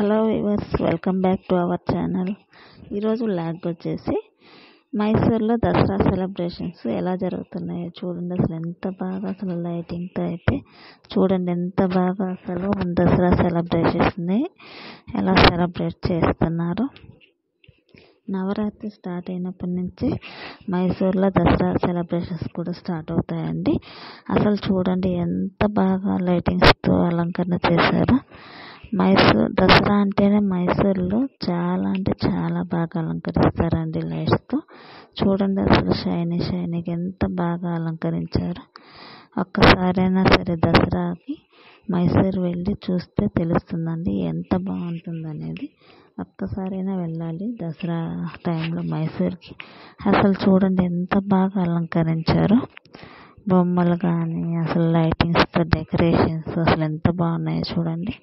Hello viewers, welcome back to our channel. ఈరోజు log వచ్చేసి మైసూర్లో Dasara celebrations ఎలా జరుగుతున్నాయో చూడండి. అసలు ఎంత బాగా, అసలు లైటింగ్తో అయితే చూడండి ఎంత బాగా అసలు దసరా సెలబ్రేషన్స్ని ఎలా సెలబ్రేట్ చేస్తున్నారు. నవరాత్రి స్టార్ట్ అయినప్పటి నుంచి మైసూర్లో దసరా సెలబ్రేషన్స్ కూడా స్టార్ట్ అవుతాయండి. అసలు చూడండి ఎంత బాగా లైటింగ్స్తో అలంకరణ చేశారు. దసరా అంటేనే మైసూర్లో చాలా అంటే చాలా బాగా అలంకరిస్తారండి లైట్స్తో. చూడండి అసలు షైనీగా ఎంత బాగా అలంకరించారు. ఒక్కసారైనా సరే దసరాకి మైసూర్ వెళ్ళి చూస్తే తెలుస్తుందండి ఎంత బాగుంటుందనేది. ఒక్కసారైనా వెళ్ళాలి దసరా టైంలో మైసూర్కి. అసలు చూడండి ఎంత బాగా అలంకరించారు. బొమ్మలు కానీ అసలు లైటింగ్స్తో డెకరేషన్స్ అసలు ఎంత బాగున్నాయో చూడండి.